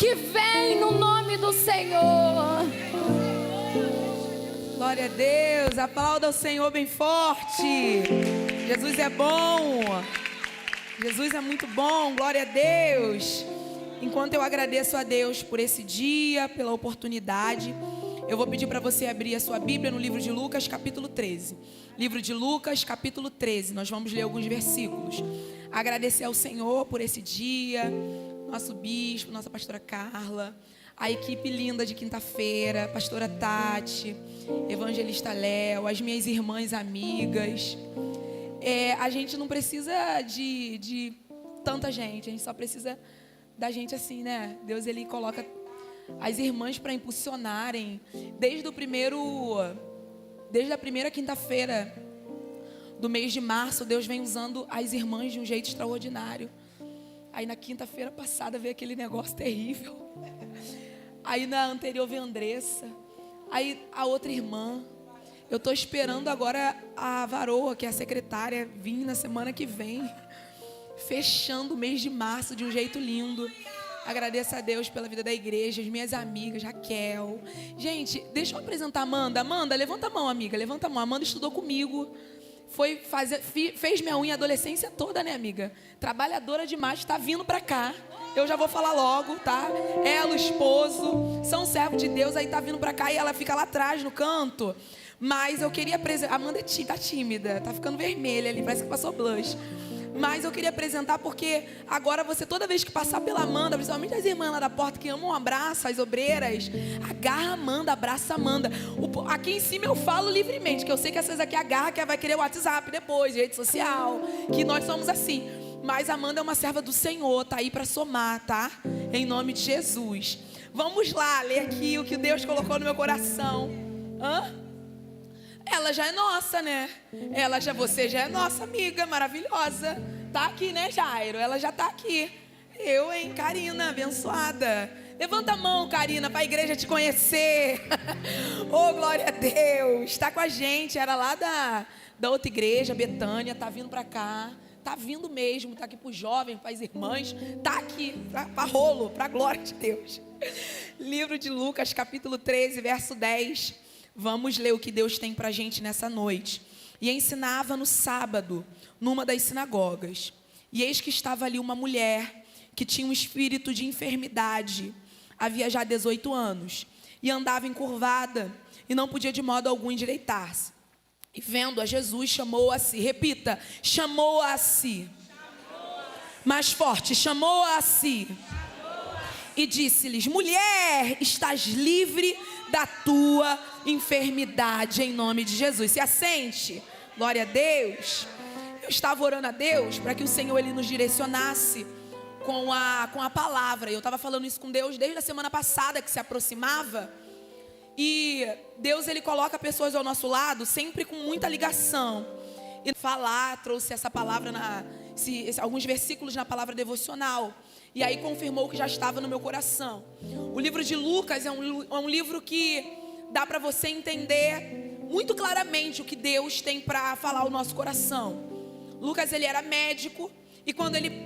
que vem no nome do Senhor. Glória a Deus, aplauda o Senhor bem forte. Jesus é bom, Jesus é muito bom, glória a Deus. Enquanto eu agradeço a Deus por esse dia, pela oportunidade, eu vou pedir para você abrir a sua Bíblia no livro de Lucas, capítulo 13. Livro de Lucas, capítulo 13, nós vamos ler alguns versículos. Agradecer ao Senhor por esse dia, nosso bispo, nossa pastora Carla, a equipe linda de quinta-feira, pastora Tati, evangelista Léo, as minhas irmãs amigas. A gente não precisa de tanta gente, a gente só precisa da gente assim, né? Deus, ele coloca as irmãs para impulsionarem. Desde a primeira quinta-feira do mês de março, Deus vem usando as irmãs de um jeito extraordinário. Aí na quinta-feira passada veio aquele negócio terrível. Aí na anterior veio a Andressa. Aí a outra irmã. Eu estou esperando agora a varoa, que é a secretária, vir na semana que vem. Fechando o mês de março de um jeito lindo. Agradeço a Deus pela vida da igreja, as minhas amigas, Raquel. Gente, deixa eu apresentar a Amanda. Amanda, levanta a mão, amiga, levanta a mão. A Amanda estudou comigo. Fez minha unha a adolescência toda, né, amiga? Trabalhadora demais, está vindo pra cá. Eu já vou falar logo, tá? Ela, o esposo, são servos de Deus, aí tá vindo pra cá e ela fica lá atrás, no canto. Mas eu queria apresentar... Amanda tá tímida, tá ficando vermelha ali, parece que passou blush. Mas eu queria apresentar porque agora você, toda vez que passar pela Amanda, principalmente as irmãs lá da porta que amam um abraço, as obreiras, agarra a Amanda, abraça a Amanda. Aqui em cima eu falo livremente, que eu sei que essas aqui agarram, que vai querer o WhatsApp depois, rede social, que nós somos assim. Mas a Amanda é uma serva do Senhor, tá aí para somar, tá? Em nome de Jesus. Vamos lá, ler aqui o que Deus colocou no meu coração. Ela já é nossa, né? Você já é nossa amiga maravilhosa. Tá aqui, né, Jairo? Ela já tá aqui. Eu, hein, Karina, abençoada. Levanta a mão, Karina, para a igreja te conhecer. Oh, glória a Deus. Tá com a gente, era lá da outra igreja, Betânia, tá vindo para cá. Tá vindo mesmo, tá aqui para os jovens, para as irmãs. Tá aqui, para rolo, para a glória de Deus. Livro de Lucas, capítulo 13, verso 10. Vamos ler o que Deus tem para a gente nessa noite. E ensinava no sábado, numa das sinagogas. E eis que estava ali uma mulher que tinha um espírito de enfermidade. Havia já 18 anos. E andava encurvada e não podia de modo algum endireitar-se. E vendo a Jesus, chamou-a a si. Repita, chamou-a a si. Mais forte, chamou-a a si. E disse-lhes, mulher, estás livre da tua enfermidade, em nome de Jesus. Se assente, glória a Deus. Eu estava orando a Deus para que o Senhor ele nos direcionasse com a palavra. Eu estava falando isso com Deus desde a semana passada que se aproximava. E Deus ele coloca pessoas ao nosso lado sempre com muita ligação. E trouxe essa palavra, alguns versículos na palavra devocional. E aí confirmou que já estava no meu coração. O livro de Lucas é um livro que dá para você entender muito claramente o que Deus tem para falar ao nosso coração. Lucas ele era médico e quando ele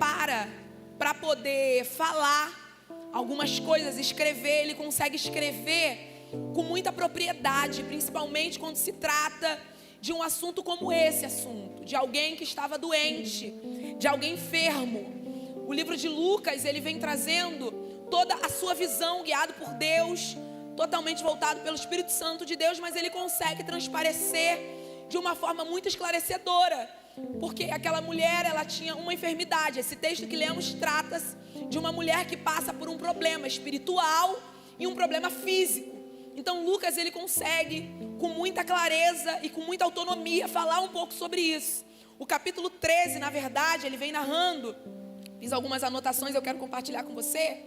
para poder falar algumas coisas, escrever, ele consegue escrever com muita propriedade, principalmente quando se trata de um assunto como esse assunto, de alguém que estava doente, de alguém enfermo. O livro de Lucas, ele vem trazendo toda a sua visão, guiado por Deus, totalmente voltado pelo Espírito Santo de Deus, mas ele consegue transparecer de uma forma muito esclarecedora, porque aquela mulher, ela tinha uma enfermidade. Esse texto que lemos trata-se de uma mulher que passa por um problema espiritual e um problema físico. Então Lucas, ele consegue, com muita clareza e com muita autonomia, falar um pouco sobre isso. O capítulo 13, na verdade, ele vem narrando... Fiz algumas anotações, eu quero compartilhar com você.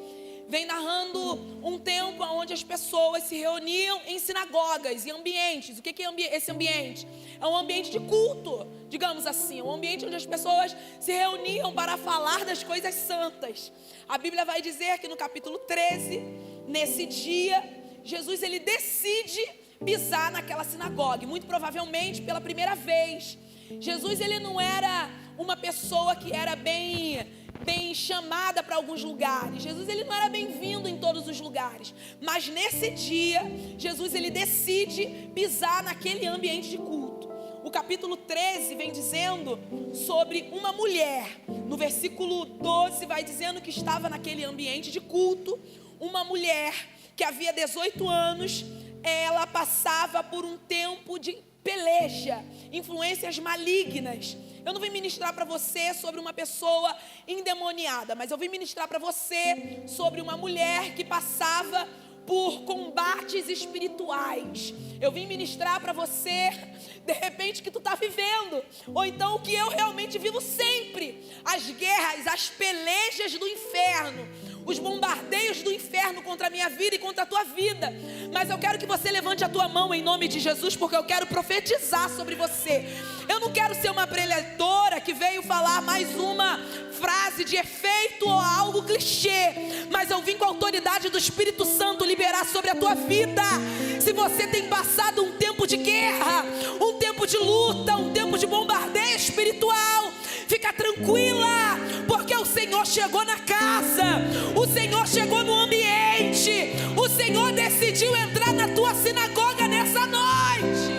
Vem narrando um tempo onde as pessoas se reuniam em sinagogas, em ambientes. O que é esse ambiente? É um ambiente de culto, digamos assim. Um ambiente onde as pessoas se reuniam para falar das coisas santas. A Bíblia vai dizer que no capítulo 13, nesse dia, Jesus ele decide pisar naquela sinagoga. E muito provavelmente pela primeira vez. Jesus ele não era uma pessoa que era bem chamada para alguns lugares. Jesus ele não era bem-vindo em todos lugares. Mas nesse dia, Jesus ele decide pisar naquele ambiente de culto. O capítulo 13 vem dizendo sobre uma mulher. No versículo 12 vai dizendo que estava naquele ambiente de culto uma mulher que havia 18 anos. Ela passava por um tempo de peleja, influências malignas. Eu não vim ministrar para você sobre uma pessoa endemoniada, mas eu vim ministrar para você sobre uma mulher que passava por combates espirituais. Eu vim ministrar para você, de repente, que tu está vivendo, ou então o que eu realmente vivo sempre: as guerras, as pelejas do inferno, os bombardeios do inferno contra a minha vida e contra a tua vida. Mas eu quero que você levante a tua mão em nome de Jesus, porque eu quero profetizar sobre você. Eu não quero ser uma preletora que veio falar mais uma frase de efeito ou algo clichê, mas eu vim com a autoridade do Espírito Santo liberar sobre a tua vida. Se você tem passado um tempo de guerra, um tempo de luta, um tempo de bombardeio espiritual, fica tranquila, porque o Senhor chegou na casa, o Senhor chegou no ambiente, o Senhor decidiu entrar na tua sinagoga nessa noite.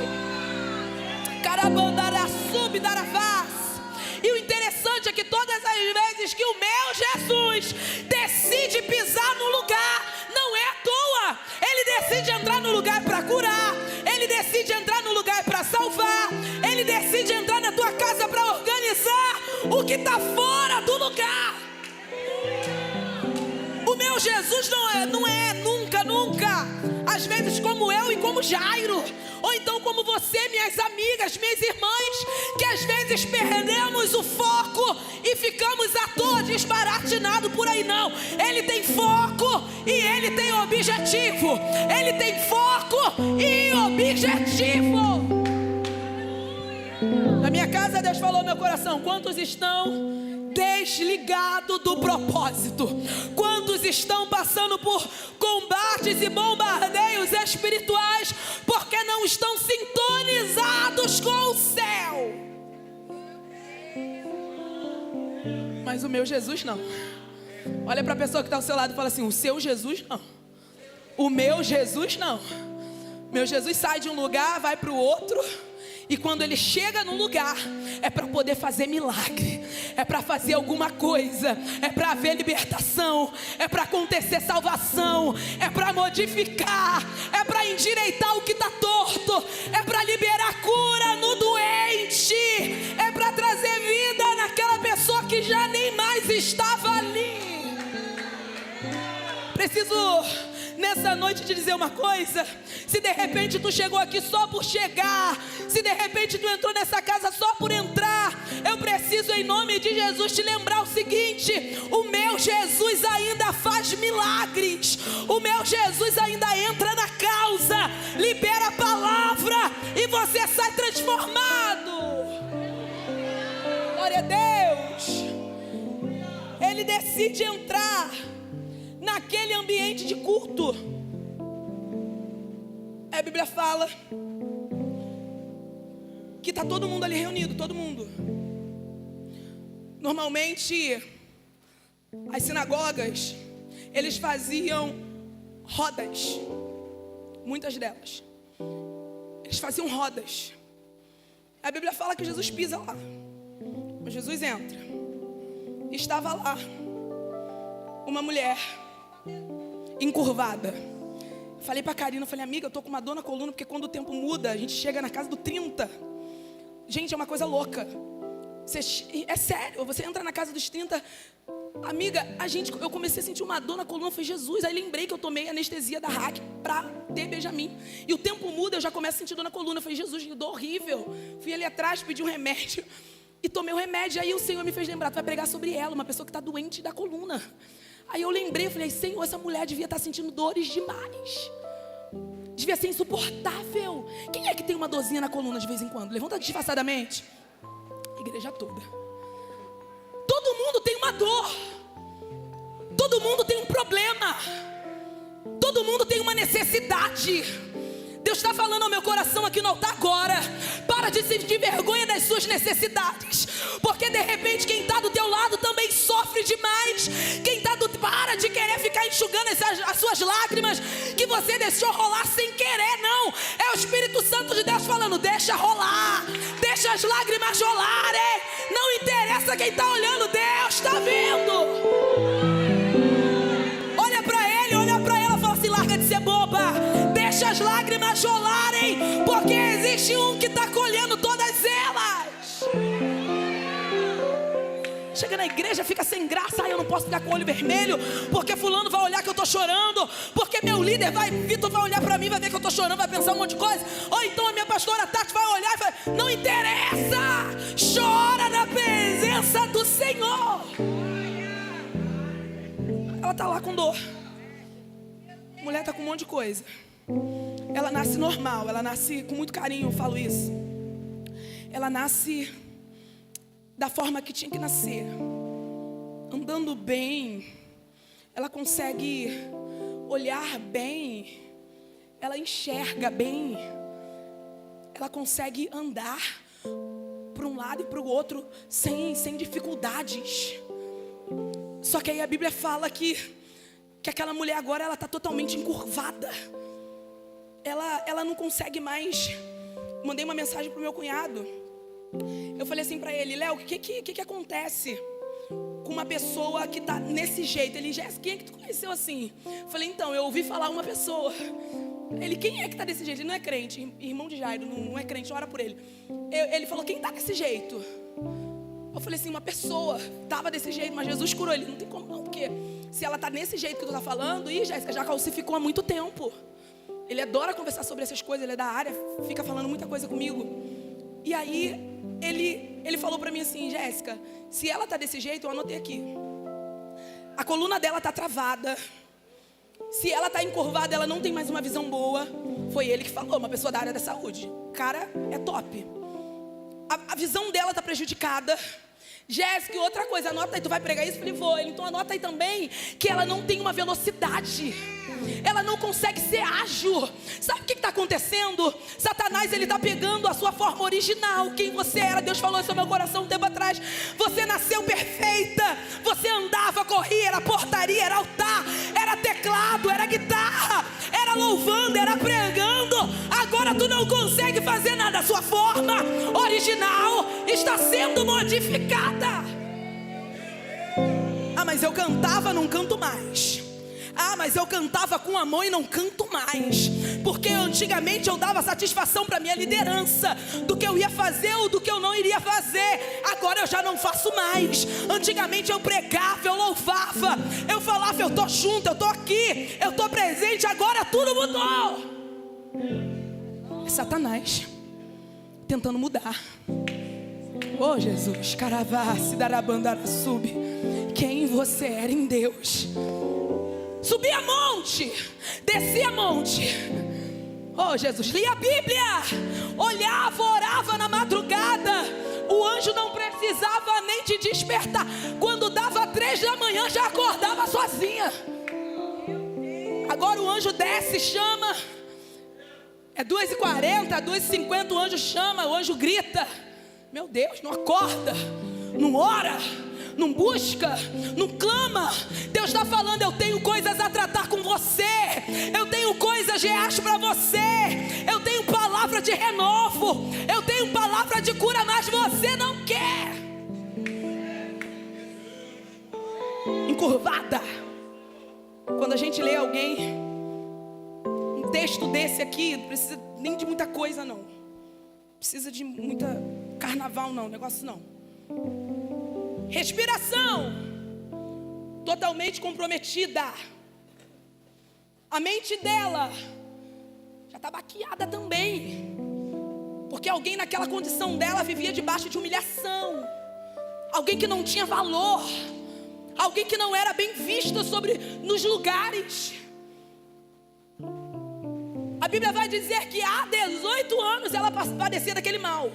E o interessante é que todas as vezes que o meu Jesus decide pisar no lugar, não é à toa. Ele decide entrar no lugar para curar, ele decide entrar no lugar para salvar, ele decide entrar na tua casa para organizar o que está fora do lugar. O meu Jesus não é nunca, às vezes como eu e como Jairo, ou então como você, minhas amigas, minhas irmãs, que às vezes perdemos o foco e ficamos à toa desbaratinados por aí. Não, ele tem foco e ele tem objetivo. Ele tem foco e objetivo. Na minha casa Deus falou no meu coração: quantos estão desligados do propósito? Quantos estão passando por combates e bombardeios espirituais porque não estão sintonizados com o céu? Mas o meu Jesus não. Olha para a pessoa que está ao seu lado e fala assim: o seu Jesus não. O meu Jesus não. Meu Jesus sai de um lugar, vai para o outro. E quando ele chega num lugar, é para poder fazer milagre, é para fazer alguma coisa, é para haver libertação, é para acontecer salvação, é para modificar, é para endireitar o que está torto, é para liberar cura no doente, é para trazer vida naquela pessoa que já nem mais estava ali. Preciso nessa noite te dizer uma coisa: se de repente tu chegou aqui só por chegar, se de repente tu entrou nessa casa só por entrar, eu preciso em nome de Jesus te lembrar o seguinte: o meu Jesus ainda faz milagres, o meu Jesus ainda entra na causa, libera a palavra e você sai transformado. Glória a Deus. Ele decide entrar naquele ambiente de culto. A Bíblia fala que está todo mundo ali reunido, todo mundo. Normalmente, as sinagogas, eles faziam rodas, muitas delas. Eles faziam rodas. A Bíblia fala que Jesus pisa lá. Jesus entra. Estava lá uma mulher encurvada. Falei pra Karina, falei: amiga, eu tô com uma dor na coluna, porque quando o tempo muda, a gente chega na casa do 30. Gente, é uma coisa louca. É sério, você entra na casa dos 30. Amiga, eu comecei a sentir uma dor na coluna, falei: Jesus. Aí lembrei que eu tomei anestesia da RAC pra ter Benjamin. E o tempo muda, eu já começo a sentir dor na coluna. Falei: Jesus, que dor horrível. Fui ali atrás, pedi um remédio e tomei o remédio. Aí o Senhor me fez lembrar: tu vai pregar sobre ela, uma pessoa que está doente da coluna. Aí eu lembrei, eu falei: Senhor, essa mulher devia estar sentindo dores demais, devia ser insuportável. Quem é que tem uma dorzinha na coluna de vez em quando? Levanta disfarçadamente. A igreja toda. Todo mundo tem uma dor, todo mundo tem um problema, todo mundo tem uma necessidade. Deus está falando ao meu coração aqui no altar agora: para de sentir vergonha das suas necessidades, porque de repente quem está do teu lado também sofre demais. Para de querer ficar enxugando as suas lágrimas. você deixou rolar sem querer, não. É o Espírito Santo de Deus falando: deixa rolar, deixa as lágrimas rolarem. Não interessa quem está olhando, Deus está vendo. Olha para ele, olha para ela, fala assim: larga de ser boba, deixa as lágrimas rolarem, porque existe um que está colhendo todas elas. Chega na igreja, fica sem graça. Eu não posso ficar com o olho vermelho, porque fulano vai olhar que eu tô chorando, porque meu líder Vitor vai olhar pra mim, vai ver que eu tô chorando, vai pensar um monte de coisa. Ou então a minha pastora Tati vai olhar e vai: não interessa, chora na presença do Senhor. Ela tá lá com dor. A mulher tá com um monte de coisa. Ela nasce normal, ela nasce com muito carinho, eu falo isso. Ela nasce da forma que tinha que nascer, andando bem. Ela consegue olhar bem, ela enxerga bem, ela consegue andar para um lado e para o outro sem dificuldades. Só que aí a Bíblia fala que aquela mulher agora ela está totalmente encurvada. Ela não consegue mais. Mandei uma mensagem para o meu cunhado. Eu falei assim para ele: Léo, o que acontece com uma pessoa que tá nesse jeito? Ele: Jéssica, quem é que tu conheceu assim? Eu falei: então, eu ouvi falar uma pessoa. Ele: quem é que tá desse jeito? Ele não é crente, irmão de Jairo, não é crente, ora por ele. Ele falou: quem tá desse jeito? Eu falei assim: uma pessoa tava desse jeito, mas Jesus curou ele. Não tem como não, porque se ela tá nesse jeito que tu tá falando, Jéssica já calcificou há muito tempo. Ele adora conversar sobre essas coisas, ele é da área, fica falando muita coisa comigo. E aí ele falou pra mim assim: Jéssica, se ela tá desse jeito, eu anotei aqui, a coluna dela tá travada, se ela tá encurvada, ela não tem mais uma visão boa. Foi ele que falou, uma pessoa da área da saúde. O cara é top. A visão dela tá prejudicada. Jéssica, outra coisa, anota aí, tu vai pregar isso? Eu falei: vou. Ele: então anota aí também que ela não tem uma velocidade, ela não consegue ser ágil. Sabe o que está acontecendo? Satanás, ele está pegando a sua forma original, quem você era. Deus falou isso no meu coração um tempo atrás. Você nasceu perfeita, você andava, corria, era portaria, era altar, era teclado, era guitarra, era louvando, era pregando. Agora tu não consegue fazer nada, a sua forma original está sendo modificada. Ah, mas eu cantava, não canto mais. Ah, mas eu cantava com amor e não canto mais, porque antigamente eu dava satisfação para minha liderança do que eu ia fazer ou do que eu não iria fazer. Agora eu já não faço mais. Antigamente eu pregava, eu louvava, eu falava: eu tô junto, eu tô aqui, eu tô presente. Agora tudo mudou. É Satanás tentando mudar. Oh Jesus, caravassi, darabandara, sube. Quem você era em Deus? Subia monte, descia monte. Oh Jesus, lia a Bíblia, olhava, orava na madrugada. O anjo não precisava nem te despertar. Quando dava 3 da manhã já acordava sozinha. Agora o anjo desce, chama. É 2h40, 2h50, o anjo chama, o anjo grita. Meu Deus, não acorda, não ora, não busca, não clama. Deus está falando: eu tenho coisas a tratar com você, eu tenho coisas reais para você, eu tenho palavra de renovo, eu tenho palavra de cura, mas você não quer. Encurvada. Quando a gente lê alguém, um texto desse aqui, não precisa nem de muita coisa não, precisa de muita carnaval não, negócio não. Respiração totalmente comprometida. A mente dela já está baqueada também, porque alguém naquela condição dela vivia debaixo de humilhação, alguém que não tinha valor, alguém que não era bem visto nos lugares. A Bíblia vai dizer que há 18 anos ela padecia daquele mal,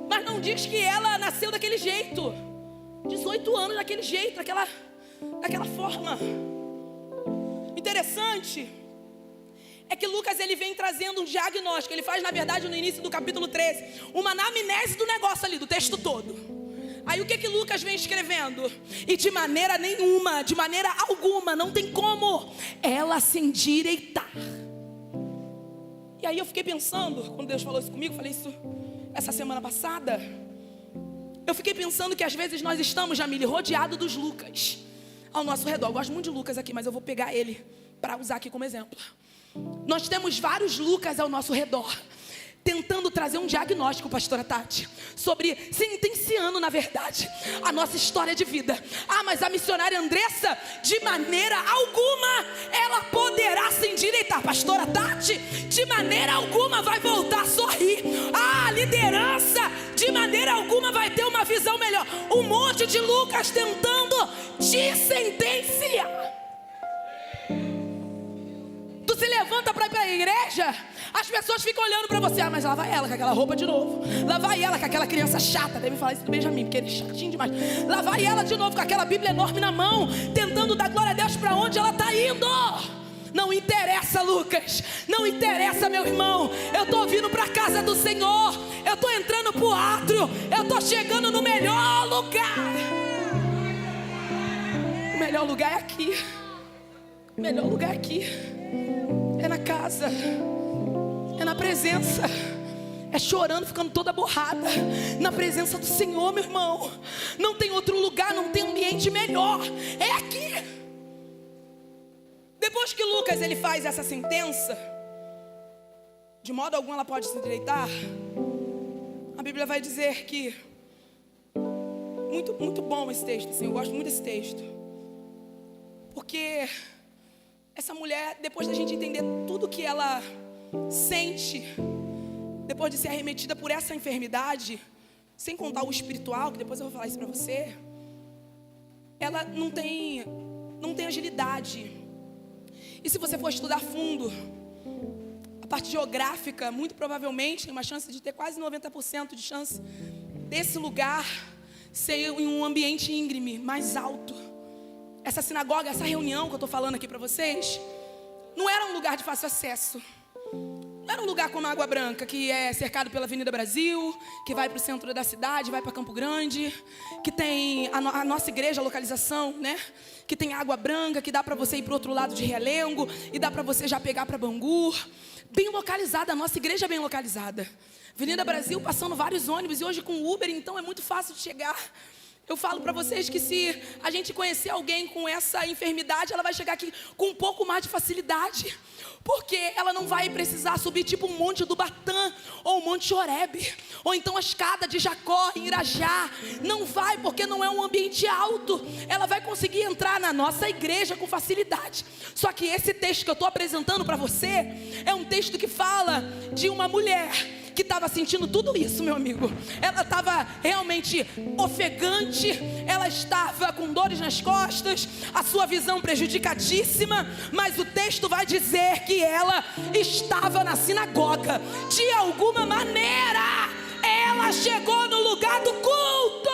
mas não diz que ela nasceu daquele jeito. 18 anos daquele jeito, daquela forma. Interessante é que Lucas, ele vem trazendo um diagnóstico. Ele faz, na verdade, no início do capítulo 13, uma anamnese do negócio ali, do texto todo. Aí o que Lucas vem escrevendo? E de maneira nenhuma, de maneira alguma, não tem como ela se endireitar. E aí eu fiquei pensando, quando Deus falou isso comigo, falei isso essa semana passada. Eu fiquei pensando que às vezes nós estamos, Jamile, rodeados dos Lucas ao nosso redor. Eu gosto muito de Lucas aqui, mas eu vou pegar ele para usar aqui como exemplo. Nós temos vários Lucas ao nosso redor, tentando trazer um diagnóstico, pastora Tati, sobre, sentenciando na verdade a nossa história de vida. Ah, mas a missionária Andressa, de maneira alguma ela poderá se endireitar. Pastora Tati, de maneira alguma vai voltar a sorrir. Ah, a liderança, de maneira alguma vai ter uma visão melhor. Um monte de Lucas tentando te sentenciar. Tu se levanta para ir para a igreja, as pessoas ficam olhando para você. Ah, mas lá vai ela com aquela roupa de novo. Lá vai ela com aquela criança chata. Deve falar isso do Benjamin, porque ele é chatinho demais. Lá vai ela de novo com aquela Bíblia enorme na mão, tentando dar glória a Deus para onde ela está indo. Não interessa, Lucas. Não interessa, meu irmão. Eu estou vindo para a casa do Senhor. Eu estou entrando para o átrio. Eu estou chegando no melhor lugar. O melhor lugar é aqui. O melhor lugar é aqui. É na casa, é na presença, é chorando, ficando toda borrada, na presença do Senhor, meu irmão. Não tem outro lugar, não tem ambiente melhor, é aqui. Depois que Lucas ele faz essa sentença, de modo algum ela pode se endireitar, a Bíblia vai dizer que, muito bom esse texto, assim, eu gosto muito desse texto, porque essa mulher, depois da gente entender tudo que ela sente, depois de ser arremetida por essa enfermidade, sem contar o espiritual, que depois eu vou falar isso para você, ela não tem agilidade. E se você for estudar fundo, a parte geográfica, muito provavelmente tem uma chance de ter quase 90% de chance desse lugar ser em um ambiente íngreme, mais alto. Essa sinagoga, essa reunião que eu estou falando aqui para vocês, não era um lugar de fácil acesso. Não era um lugar como a Água Branca, que é cercado pela Avenida Brasil, que vai para o centro da cidade, vai para Campo Grande, que tem a nossa igreja, a localização, né? Que tem Água Branca, que dá para você ir para o outro lado de Realengo, e dá para você já pegar para Bangu. Bem localizada, a nossa igreja é bem localizada. Avenida Brasil, passando vários ônibus, e hoje com Uber, então é muito fácil de chegar. Eu falo para vocês que se a gente conhecer alguém com essa enfermidade, ela vai chegar aqui com um pouco mais de facilidade. Porque ela não vai precisar subir tipo um monte do Batã, ou um monte de Horebe, ou então a escada de Jacó em Irajá. Não vai, porque não é um ambiente alto. Ela vai conseguir entrar na nossa igreja com facilidade. Só que esse texto que eu estou apresentando para você é um texto que fala de uma mulher que estava sentindo tudo isso, meu amigo. Ela estava realmente ofegante, ela estava com dores nas costas, a sua visão prejudicadíssima, mas o texto vai dizer que ela estava na sinagoga. De alguma maneira, ela chegou no lugar do culto.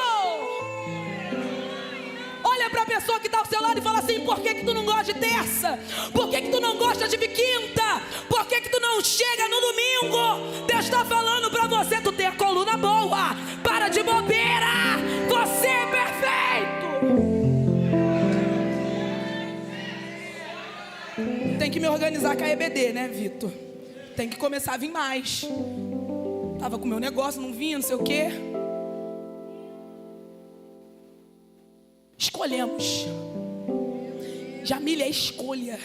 Olha para a pessoa que está ao seu lado e fala assim: por que tu não gosta de terça? Por que tu não gosta de quinta? Por que tu não chega no domingo? Deus está falando para você: tu tem a coluna boa, para de bobeira, você é perfeito. Tem que me organizar com a EBD, né, Vitor? Tem que começar a vir mais. Tava com o meu negócio, não vinha, não sei o quê. Escolhemos. Jamile é escolha.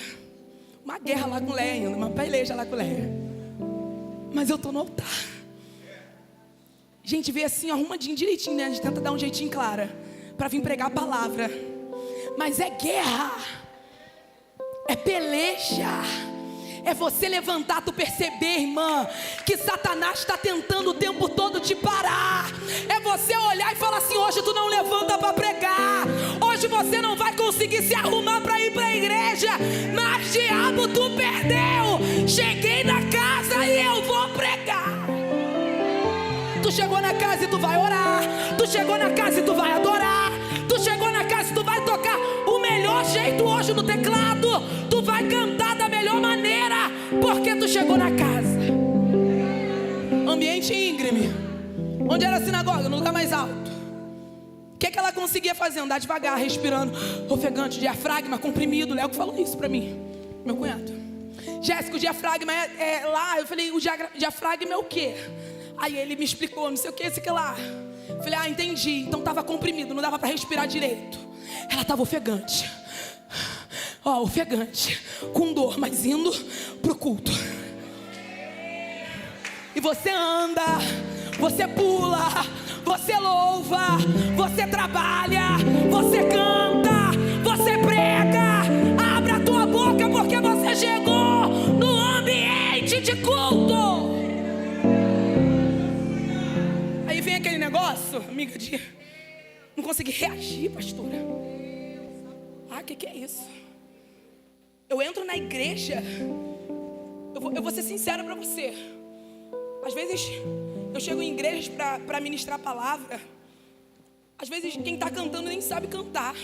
Uma guerra lá com Leia, uma peleja lá com Leia. Mas eu tô no altar. A gente vê assim, arrumadinho, direitinho, né? A gente tenta dar um jeitinho claro para vir pregar a palavra. Mas é guerra. É peleja. É você levantar, tu perceber, irmã, que Satanás está tentando o tempo todo te parar. É você olhar e falar assim: hoje tu não levanta para pregar, hoje você não vai conseguir se arrumar para ir para a igreja. Mas diabo, tu perdeu. Cheguei na casa e eu vou pregar. Tu chegou na casa e tu vai orar. Tu chegou na casa e tu vai adorar. Tu chegou na casa e tu vai tocar o melhor jeito hoje no teclado. Tu vai cantar da melhor maneira, porque tu chegou na casa. Ambiente íngreme. Onde era a sinagoga? No lugar mais alto. que ela conseguia fazer? Andar devagar, respirando, ofegante, diafragma, comprimido. Léo que falou isso pra mim, meu cunhado. Jéssica, o diafragma é lá. Eu falei, o diafragma é o quê? Aí ele me explicou, não sei o que, sei que lá. Eu falei, entendi. Então tava comprimido, não dava pra respirar direito. Ela tava ofegante. Ofegante, com dor, mas indo pro culto. E você anda, você pula, você louva, você trabalha, você canta, você prega. Abra a tua boca porque você chegou no ambiente de culto. Aí vem aquele negócio, amiga, de não conseguir reagir, pastora. O que é isso? Eu entro na igreja, eu vou ser sincera para você. Às vezes eu chego em igrejas para ministrar a palavra. Às vezes quem está cantando nem sabe cantar.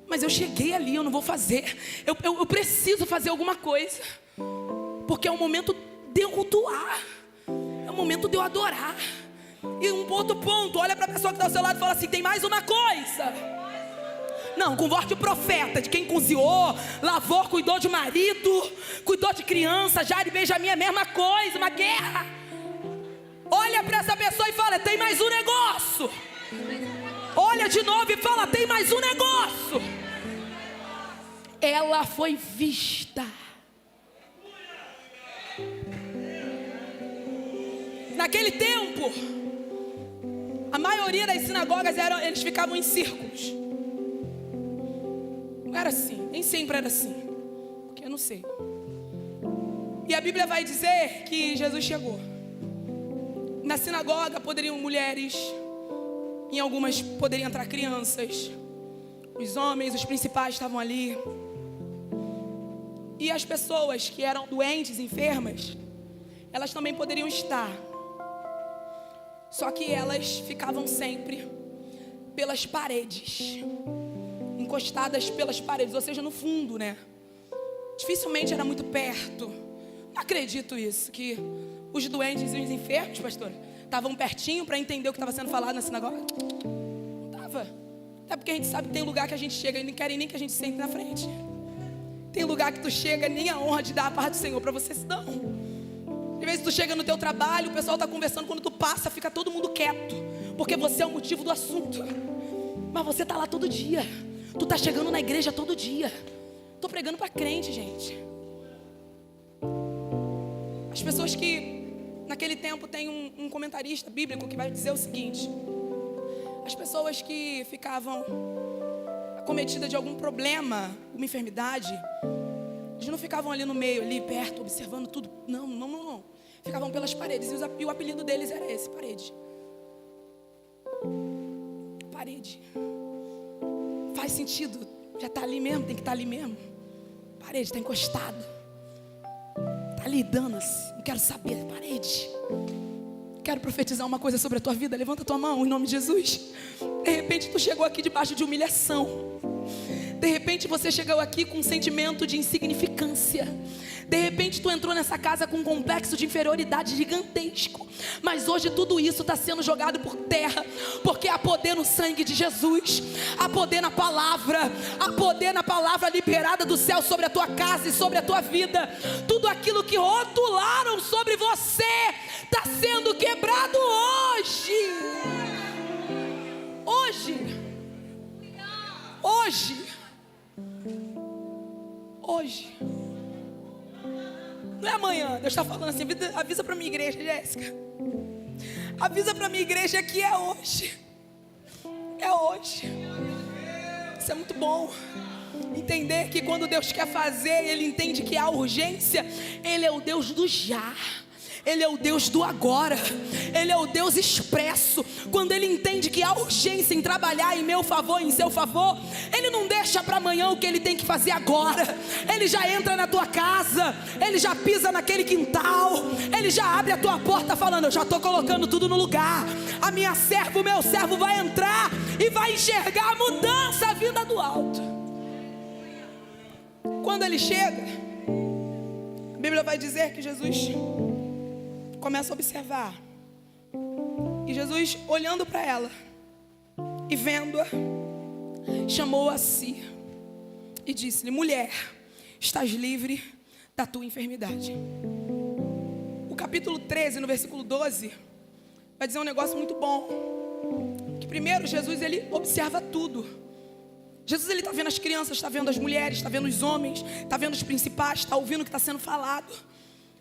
Mas eu cheguei ali, eu não vou fazer. Eu preciso fazer alguma coisa. Porque é o momento de eu cultuar. É o momento de eu adorar. E um outro ponto, olha para a pessoa que está ao seu lado e fala assim, tem mais uma coisa. Não, com voz de profeta, de quem cozinhou, lavou, cuidou de marido, cuidou de criança. Jair e Benjamin é a mesma coisa, uma guerra. Olha para essa pessoa e fala, tem mais um negócio. Olha de novo e fala, tem mais um negócio. Ela foi vista. Naquele tempo, a maioria das sinagogas eles ficavam em círculos. Não era assim, nem sempre era assim, porque eu não sei. E a Bíblia vai dizer que Jesus chegou. Na sinagoga poderiam mulheres, em algumas poderiam entrar crianças. Os homens, os principais estavam ali. E as pessoas que eram doentes, enfermas, elas também poderiam estar. Só que elas ficavam sempre pelas paredes, encostadas pelas paredes, ou seja, no fundo, né? Dificilmente era muito perto. Não acredito isso, que os doentes e os enfermos, pastor, estavam pertinho para entender o que estava sendo falado na sinagoga. Não estava. Até porque a gente sabe que tem lugar que a gente chega e não querem nem que a gente sente na frente. Tem lugar que tu chega, nem a honra de dar a paz do Senhor para você se dão. Às vezes tu chega no teu trabalho, o pessoal está conversando, quando tu passa, fica todo mundo quieto, porque você é o motivo do assunto. Mas você está lá todo dia. Tu está chegando na igreja todo dia. Estou pregando para crente, gente. As pessoas que naquele tempo tem um comentarista bíblico que vai dizer o seguinte: as pessoas que ficavam acometidas de algum problema, uma enfermidade, eles não ficavam ali no meio, ali perto, observando tudo. Não. Ficavam pelas paredes. E o apelido deles era esse, parede. Parede. Faz sentido. Já está ali mesmo, tem que estar ali mesmo. Parede, está encostado. Está ali, dando-se. Não quero saber, parede. Quero profetizar uma coisa sobre a tua vida. Levanta a tua mão em nome de Jesus. De repente tu chegou aqui debaixo de humilhação. De repente você chegou aqui com um sentimento de insignificância. De repente tu entrou nessa casa com um complexo de inferioridade gigantesco. Mas hoje tudo isso está sendo jogado por terra, porque há poder no sangue de Jesus. Há poder na palavra. Há poder na palavra liberada do céu sobre a tua casa e sobre a tua vida. Tudo aquilo que rotularam sobre você está sendo quebrado hoje. Hoje. Não é amanhã. Deus está falando assim, avisa para minha igreja, Jéssica. Avisa para minha igreja que é hoje. É hoje. Isso é muito bom. Entender que quando Deus quer fazer, Ele entende que há urgência. Ele é o Deus do já. Ele é o Deus do agora. Ele é o Deus expresso. Quando Ele entende que há urgência em trabalhar em meu favor, em seu favor, Ele não deixa para amanhã o que Ele tem que fazer agora. Ele já entra na tua casa. Ele já pisa naquele quintal. Ele já abre a tua porta falando: eu já estou colocando tudo no lugar. A minha serva, o meu servo vai entrar e vai enxergar a mudança vinda do alto. Quando Ele chega, a Bíblia vai dizer que Jesus começa a observar. E Jesus, olhando para ela, e vendo-a, chamou-a a si e disse-lhe: mulher, estás livre da tua enfermidade. O capítulo 13, no versículo 12, vai dizer um negócio muito bom. Que primeiro Jesus, ele observa tudo. Jesus, ele está vendo as crianças, está vendo as mulheres, está vendo os homens, está vendo os principais, está ouvindo o que está sendo falado.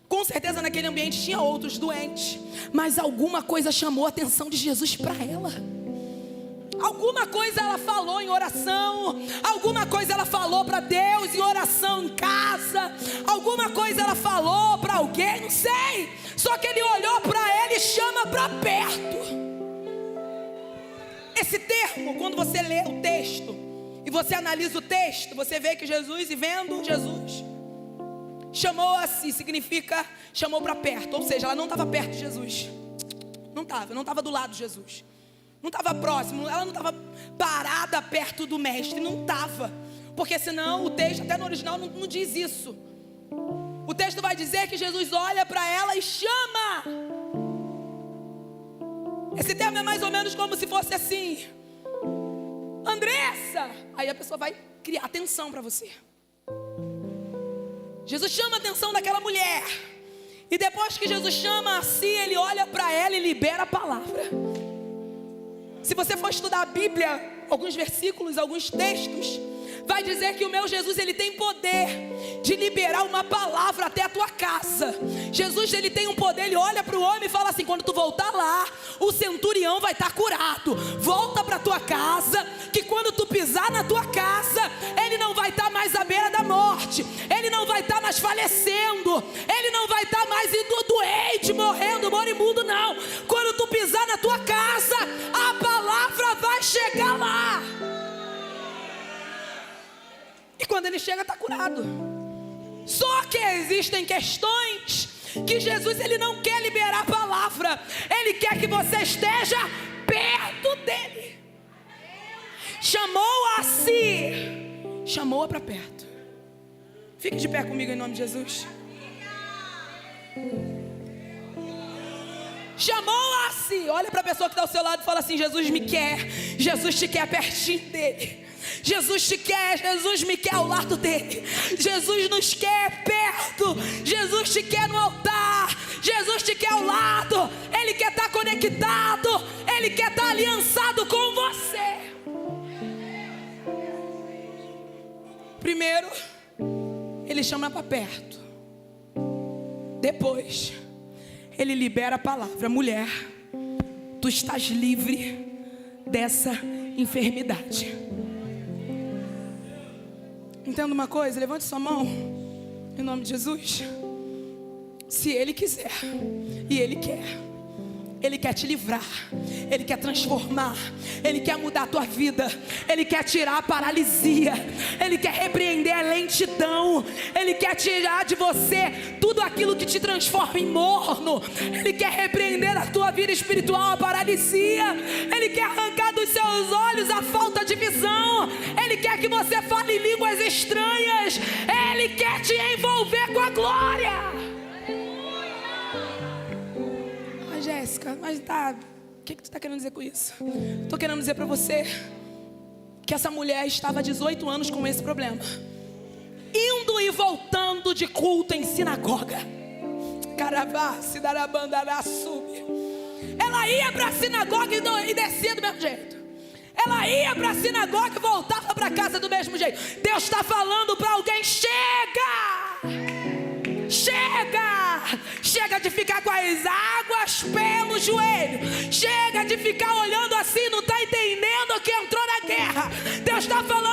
Com certeza naquele ambiente tinha outros doentes, mas alguma coisa chamou a atenção de Jesus para ela. Alguma coisa ela falou em oração, alguma coisa ela falou para Deus em oração em casa, alguma coisa ela falou para alguém, não sei. Só que ele olhou para ela e chama para perto. Esse termo, quando você lê o texto e você analisa o texto, você vê que Jesus, e vendo Jesus, chamou-a a si, significa chamou para perto. Ou seja, ela não estava perto de Jesus. Não estava do lado de Jesus. Não estava próximo, ela não estava parada perto do mestre, não estava. Porque senão o texto, até no original, não diz isso. O texto vai dizer que Jesus olha para ela e chama. Esse termo é mais ou menos como se fosse assim: Andressa. Aí a pessoa vai criar atenção para você. Jesus chama a atenção daquela mulher. E depois que Jesus chama a si, ele olha para ela e libera a palavra. Se você for estudar a Bíblia, alguns versículos, alguns textos, vai dizer que o meu Jesus, ele tem poder de liberar uma palavra até a tua casa. Jesus, ele tem um poder, ele olha para o homem e fala assim: quando tu voltar lá, o centurião vai estar curado. Volta para tua casa, que quando tu pisar na tua casa, ele não vai estar mais à beira da morte, ele não vai estar mais falecendo, ele não vai estar mais indo doente, morrendo, moribundo, não. Quando tu pisar na tua casa, a palavra vai chegar lá. E quando ele chega, está curado. Só que existem questões que Jesus, ele não quer liberar a palavra. Ele quer que você esteja perto dele. Chamou-a a si, chamou-a para perto. Fique de pé comigo em nome de Jesus. Chamou-a a si. Olha para a pessoa que está ao seu lado e fala assim: Jesus me quer. Jesus te quer pertinho dele. Jesus te quer, Jesus me quer ao lado dele. Jesus nos quer perto. Jesus te quer no altar. Jesus te quer ao lado. Ele quer estar conectado. Ele quer estar aliançado com você. Primeiro, ele chama para perto. Depois, ele libera a palavra: mulher, tu estás livre dessa enfermidade. Entenda uma coisa, levante sua mão em nome de Jesus. Se ele quiser, e ele quer te livrar, ele quer transformar, ele quer mudar a tua vida, ele quer tirar a paralisia, ele quer repreender a lentidão, ele quer tirar de você tudo aquilo que te transforma em morno, ele quer repreender a tua vida espiritual, a paralisia, ele quer arrancar dos seus olhos a falta de visão, ele quer que você fale línguas estranhas, ele quer te envolver com a glória. Jéssica, mas tá, o que tu está querendo dizer com isso? Estou querendo dizer para você que essa mulher estava há 18 anos com esse problema, indo e voltando de culto em sinagoga. Ela ia para a sinagoga e descia do mesmo jeito. Ela ia para a sinagoga e voltava para casa do mesmo jeito. Deus está falando para alguém: chega de ficar com as águas pelo joelho, chega de ficar olhando assim, não está entendendo que entrou na guerra. Deus está falando